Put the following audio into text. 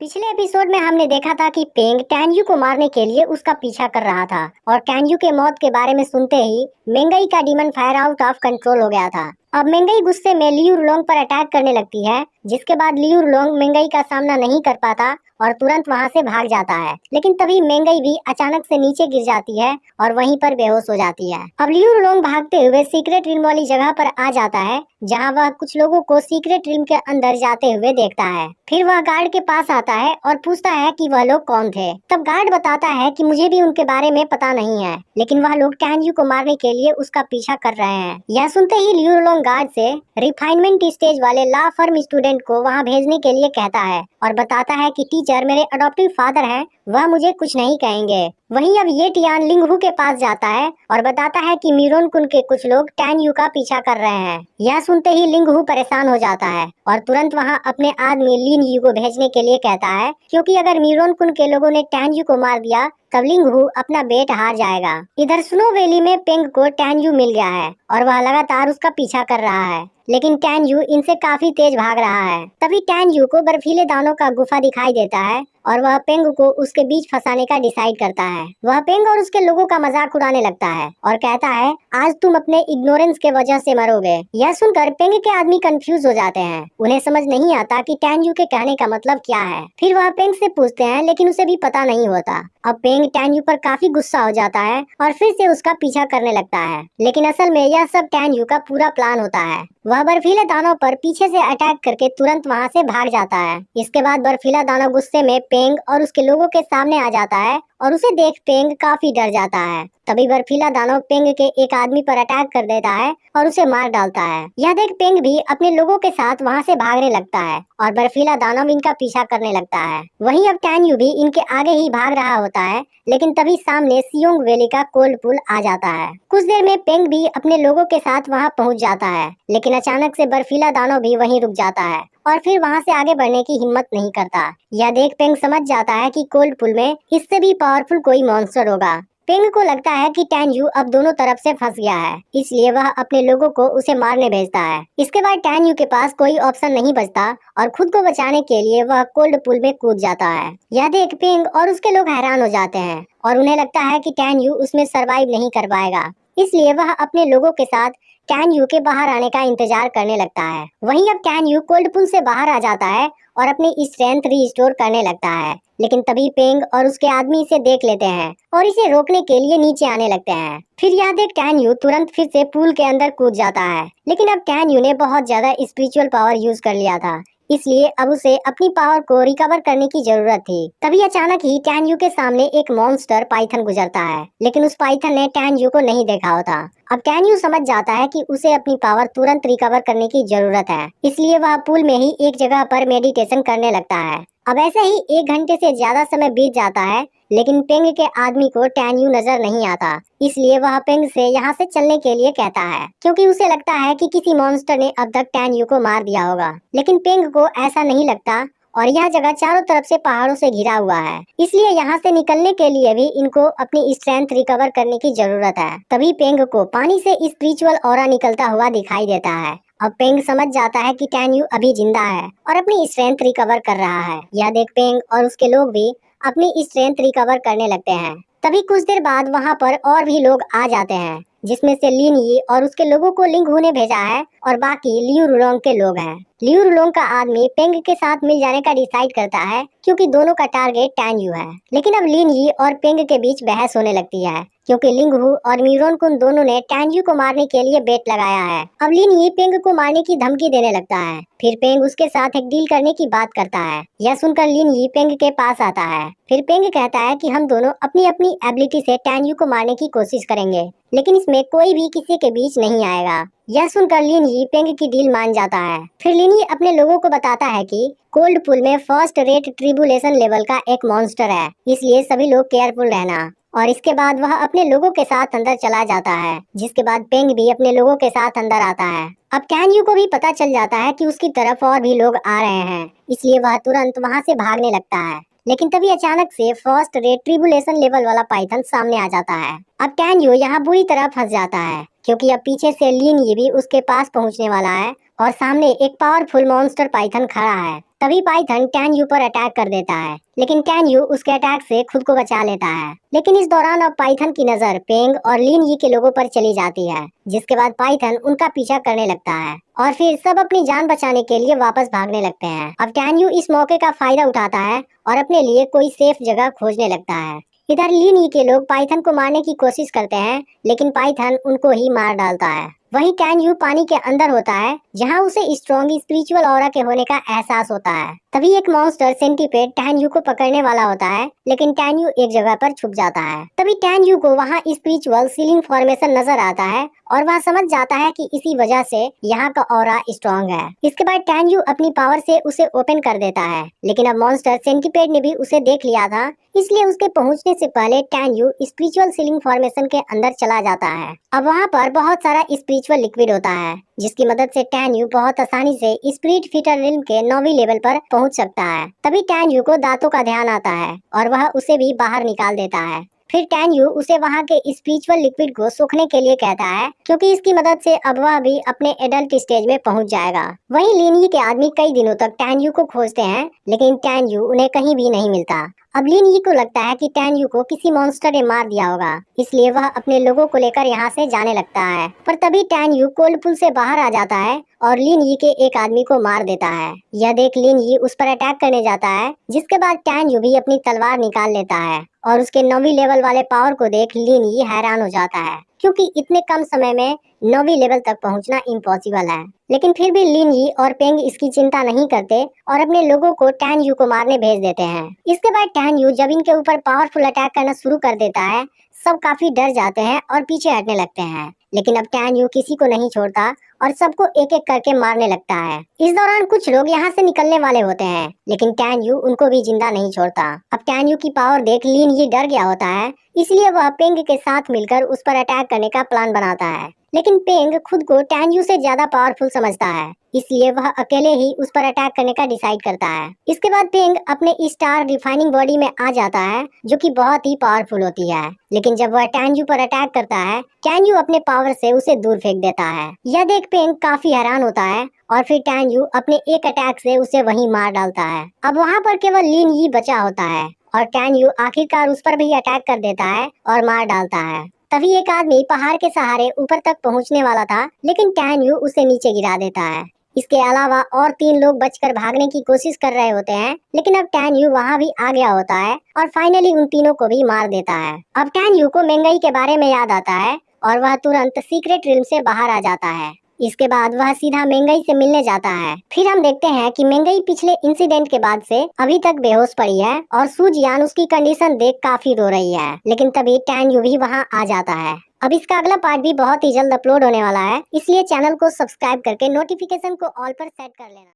पिछले एपिसोड में हमने देखा था कि पेंग टैन्यू को मारने के लिए उसका पीछा कर रहा था और टैन्यू के मौत के बारे में सुनते ही मेंगई का demon fire out of control हो गया था। अब मेंगई गुस्से में लियू रुलोंग पर अटैक करने लगती है, जिसके बाद लियू रुलोंग मेंगई का सामना नहीं कर पाता और तुरंत वहां से भाग जाता है। लेकिन तभी मेंगई भी अचानक से नीचे गिर जाती है और वहीं पर बेहोश हो जाती है। अब लियू रुलोंग भागते हुए सीक्रेट रिम वाली जगह पर आ जाता है, जहां वह कुछ लोगों को सीक्रेट रिम के अंदर जाते हुए देखता है। फिर वह गार्ड के पास आता है और पूछता है कि वह लोग कौन थे। तब गार्ड बताता है कि मुझे भी उनके बारे में पता नहीं है, लेकिन वह लोग टैन्यू को मारने के लिए उसका पीछा कर रहे हैं। यह सुनते ही लियू रुलोंग गार्ड से रिफाइनमेंट स्टेज वाले ला फर्म स्टूडेंट को वहां भेजने के लिए कहता है और बताता है कि टीचर मेरे अडॉप्टिव फादर हैं, वह मुझे कुछ नहीं कहेंगे। वहीं अब ये टियान लिंगहू के पास जाता है और बताता है कि मीरोन कुन के कुछ लोग टैन्यू का पीछा कर रहे हैं। यह सुनते ही लिंगहू परेशान हो जाता है और तुरंत वहां अपने आदमी लिन यू को भेजने के लिए कहता है, क्योंकि अगर मीरोन कुन के लोगों ने टैन्यू को मार दिया तब लिंगहू अपना बेट हार जाएगा। इधर स्नो वैली में पेंग को टैन्यू मिल गया है और वह लगातार उसका पीछा कर रहा है, लेकिन टैन्यू इनसे काफी तेज भाग रहा है। तभी टैन्यू को बर्फीले दानों का गुफा दिखाई देता है और वह पेंग को उसके बीच फंसाने का डिसाइड करता है। वह पेंग और उसके लोगों का मजाक उड़ाने लगता है और कहता है, आज तुम अपने इग्नोरेंस के वजह से मरोगे। यह सुनकर पेंग के आदमी कंफ्यूज हो जाते हैं, उन्हें समझ नहीं आता कि टैन्यू के कहने का मतलब क्या है। फिर वह पेंग से पूछते हैं, लेकिन उसे भी पता नहीं होता। अब पेंग टैन्यू पर काफी गुस्सा हो जाता है और फिर से उसका पीछा करने लगता है, लेकिन असल में यह सब टैन्यू का पूरा प्लान होता है। वह बर्फीले दानों पर पीछे से अटैक करके तुरंत वहां से भाग जाता है। इसके बाद बर्फीला दानव गुस्से में पेंग और उसके लोगों के सामने आ जाता है और उसे देख पेंग काफी डर जाता है। तभी बर्फीला दानव पेंग के एक आदमी पर अटैक कर देता है और उसे मार डालता है। यह देख पेंग भी अपने लोगों के साथ वहां से भागने लगता है और बर्फीला दानव इनका पीछा करने लगता है। वहीं अब टैन्यू भी इनके आगे ही भाग रहा होता है, लेकिन तभी सामने सियोंग वैली का कोल्ड पुल आ जाता है। कुछ देर में पेंग भी अपने लोगों के साथ वहां पहुंच जाता है, लेकिन अचानक से बर्फीला दानव भी वहीं रुक जाता है और फिर वहां से आगे बढ़ने की हिम्मत नहीं करता। यह देख पेंग समझ जाता है कि कोल्ड पुल में इससे भी पावरफुल कोई मॉन्स्टर होगा। पेंग को लगता है कि टैन्यू अब दोनों तरफ से फंस गया है, इसलिए वह अपने लोगों को उसे मारने भेजता है। इसके बाद टैन्यू के पास कोई ऑप्शन नहीं बचता और खुद को बचाने के लिए वह कोल्ड पुल में कूद जाता है। यह देख पेंग और उसके लोग हैरान हो जाते हैं और उन्हें लगता है कि टैन्यू उसमें सरवाइव नहीं कर पाएगा, इसलिए वह अपने लोगों के साथ टैन्यू के बाहर आने का इंतजार करने लगता है। वहीं अब टैन्यू कोल्ड पुल से बाहर आ जाता है और अपनी स्ट्रेंथ रिस्टोर करने लगता है, लेकिन तभी पेंग और उसके आदमी इसे देख लेते हैं और इसे रोकने के लिए नीचे आने लगते हैं। फिर यह देख टैन्यू तुरंत फिर से पूल के अंदर कूद जाता है, लेकिन अब टैन्यू ने बहुत ज्यादा स्पिरिचुअल पावर यूज कर लिया था, इसलिए अब उसे अपनी पावर को रिकवर करने की जरूरत थी। तभी अचानक ही टैन्यू के सामने एक मॉन्स्टर पाइथन गुजरता है, लेकिन उस पाइथन ने टैन्यू को नहीं देखा होता। अब टैन्यू समझ जाता है कि उसे अपनी पावर तुरंत रिकवर करने की जरूरत है, इसलिए वह पूल में ही एक जगह पर मेडिटेशन करने लगता है। अब ऐसे ही 1 घंटे से ज्यादा समय बीत जाता है, लेकिन पेंग के आदमी को टैन्यू नजर नहीं आता, इसलिए वह पेंग से यहाँ से चलने के लिए कहता है, क्योंकि उसे लगता है कि किसी मॉन्स्टर ने अब तक टैन्यू को मार दिया होगा। लेकिन पेंग को ऐसा नहीं लगता और यह जगह चारों तरफ से पहाड़ों से घिरा हुआ है, इसलिए यहाँ से निकलने के लिए भी इनको अपनी स्ट्रेंथ रिकवर करने की जरूरत है। तभी पेंग को पानी से स्पिरिचुअल ऑरा निकलता हुआ दिखाई देता है। अब पेंग समझ जाता है कि टैन्यू अभी जिंदा है और अपनी स्ट्रेंथ रिकवर कर रहा है। यह देख पेंग और उसके लोग भी अपनी स्ट्रेंथ रिकवर करने लगते हैं। तभी कुछ देर बाद वहाँ पर और भी लोग आ जाते हैं, जिसमें से लिन यी और उसके लोगों को लिंगहू ने भेजा है और बाकी लियू रुलोंग के लोग हैं। लियू रुलोंग का आदमी पेंग के साथ मिल जाने का डिसाइड करता है, क्योंकि दोनों का टारगेट टैन्यू है। लेकिन अब लिन यी और पेंग के बीच बहस होने लगती है, क्योंकि लिंगहू और मीरोन कुन दोनों ने टैन्यू को मारने के लिए बेट लगाया है। अब लिन यी पेंग को मारने की धमकी देने लगता है, फिर पेंग उसके साथ एक डील करने की बात करता है। यह सुनकर लिन यी पेंग के पास आता है। फिर पेंग कहता है कि हम दोनों अपनी अपनी एबिलिटी से टैन्यू को मारने की कोशिश करेंगे, लेकिन इसमें कोई भी किसी के बीच नहीं आएगा। यह सुनकर लिन यी पेंग की डील मान जाता है। फिर लिन यी अपने लोगों को बताता है कि कोल्ड पुल में फर्स्ट रेट ट्रिबुलेशन लेवल का एक मॉन्स्टर है, इसलिए सभी लोग केयरफुल रहना। और इसके बाद वह अपने लोगों के साथ अंदर चला जाता है, जिसके बाद पेंग भी अपने लोगों के साथ अंदर आता है। अब टैन्यू को भी पता चल जाता है कि उसकी तरफ और भी लोग आ रहे हैं, इसलिए वह तुरंत वहां से भागने लगता है। लेकिन तभी अचानक से फर्स्ट रेट ट्रिबुलेशन लेवल वाला पाइथन सामने आ जाता है। अब टैन्यू यहाँ बुरी तरह फंस जाता है, क्योंकि अब पीछे से लिन यी भी उसके पास पहुँचने वाला है और सामने एक पावरफुल मॉन्स्टर पाइथन खड़ा है। तभी पाइथन टैन यू पर अटैक कर देता है, लेकिन टैन यू उसके अटैक से खुद को बचा लेता है। लेकिन इस दौरान अब पाइथन की नजर पेंग और लिन यी के लोगों पर चली जाती है, जिसके बाद पाइथन उनका पीछा करने लगता है और फिर सब अपनी जान बचाने के लिए वापस भागने लगते हैं। अब टैन यू इस मौके का फायदा उठाता है और अपने लिए कोई सेफ जगह खोजने लगता है। इधर लिन यी के लोग पाइथन को मारने की कोशिश करते हैं, लेकिन पाइथन उनको ही मार डालता है। वहीं टैन यू पानी के अंदर होता है, जहां उसे स्ट्रॉन्ग स्पिरिचुअल ऑरा के होने का एहसास होता है। तभी एक मॉन्स्टर सेंटीपेड टैन यू को पकड़ने वाला होता है, लेकिन टैन यू एक जगह पर छुप जाता है। तभी टैन यू को वहां स्पिरिचुअल सीलिंग फॉर्मेशन नजर आता है और वह समझ जाता है कि इसी वजह से यहाँ का ऑरा स्ट्रॉन्ग है। इसके बाद टैन यू अपनी पावर से उसे ओपन कर देता है, लेकिन अब मॉन्स्टर सेंटीपेड ने भी उसे देख लिया था, इसलिए उसके पहुंचने से पहले tan you spiritual ceiling formation के अंदर चला जाता है। अब वहाँ पर बहुत सारा स्पिरिचुअल लिक्विड होता है, जिसकी मदद से टैन यू बहुत आसानी से स्पिरिट फीटर रिल्म के 9वीं लेवल पर पहुंच सकता है। तभी टैन यू को दांतों का ध्यान आता है और वह उसे भी बाहर निकाल देता है। फिर टैन यू उसे वहाँ के स्पिरिचुअल लिक्विड को सोखने के लिए कहता है, क्योंकि इसकी मदद से अब वह भी अपने एडल्ट स्टेज में पहुंच जाएगा। वहीं लिन यी के आदमी कई दिनों तक टैन यू को खोजते हैं, लेकिन टैन यू उन्हें कहीं भी नहीं मिलता। अब लिन यी को लगता है कि टैन यू को किसी मॉन्स्टर ने मार दिया होगा, इसलिए वह अपने लोगों को लेकर यहाँ से जाने लगता है। पर तभी टैन यू कोल्ड पुल से बाहर आ जाता है और लिन यी के एक आदमी को मार देता है। यह देख लिन यी उस पर अटैक करने जाता है, जिसके बाद टैन यू भी अपनी तलवार निकाल लेता है और उसके 9वीं लेवल वाले पावर को देख लिन यी हैरान हो जाता है, क्योंकि इतने कम समय में 9वीं लेवल तक पहुंचना इम्पॉसिबल है। लेकिन फिर भी लिन यी और पेंग इसकी चिंता नहीं करते और अपने लोगों को टैन यू को मारने भेज देते हैं। इसके बाद टैन यू जब इनके ऊपर पावरफुल अटैक करना शुरू कर देता है, सब काफी डर जाते हैं और पीछे हटने लगते हैं। लेकिन अब टैन यू किसी को नहीं छोड़ता और सबको एक एक करके मारने लगता है। इस दौरान कुछ लोग यहाँ से निकलने वाले होते हैं, लेकिन टैन यू उनको भी जिंदा नहीं छोड़ता। अब टैन यू की पावर देख लिन यी डर गया होता है, इसलिए वह पेंग के साथ मिलकर उस पर अटैक करने का प्लान बनाता है। लेकिन पेंग खुद को टैन यू से ज्यादा पावरफुल समझता है, इसलिए वह अकेले ही उस पर अटैक करने का डिसाइड करता है। इसके बाद पेंग अपने स्टार रिफाइनिंग बॉडी में आ जाता है, जो कि बहुत ही पावरफुल होती है। लेकिन जब वह टैन यू पर अटैक करता है, टैन यू अपने पावर से उसे दूर फेंक देता है। यह देख पेंग काफी हैरान होता है और फिर टैन यू अपने एक अटैक से उसे वहीं मार डालता है। अब वहाँ पर केवल लिन यी बचा होता है और टैन यू आखिरकार उस पर भी अटैक कर देता है और मार डालता है। तभी एक आदमी पहाड़ के सहारे ऊपर तक पहुंचने वाला था, लेकिन टैन यू उसे नीचे गिरा देता है। इसके अलावा और 3 लोग बचकर भागने की कोशिश कर रहे होते हैं, लेकिन अब टैन यू वहाँ भी आ गया होता है और फाइनली उन तीनों को भी मार देता है। अब टैन यू को मेंगई के बारे में याद आता है और वह तुरंत सीक्रेट रिल्म से बाहर आ जाता है। इसके बाद वह सीधा मेंगई से मिलने जाता है। फिर हम देखते हैं कि मेंगई पिछले इंसिडेंट के बाद से अभी तक बेहोश पड़ी है और सूजियान उसकी कंडीशन देख काफी रो रही है। लेकिन तभी टैन यू भी वहाँ आ जाता है। अब इसका अगला पार्ट भी बहुत ही जल्द अपलोड होने वाला है, इसलिए चैनल को सब्सक्राइब करके नोटिफिकेशन को ऑल पर सेट कर लेना।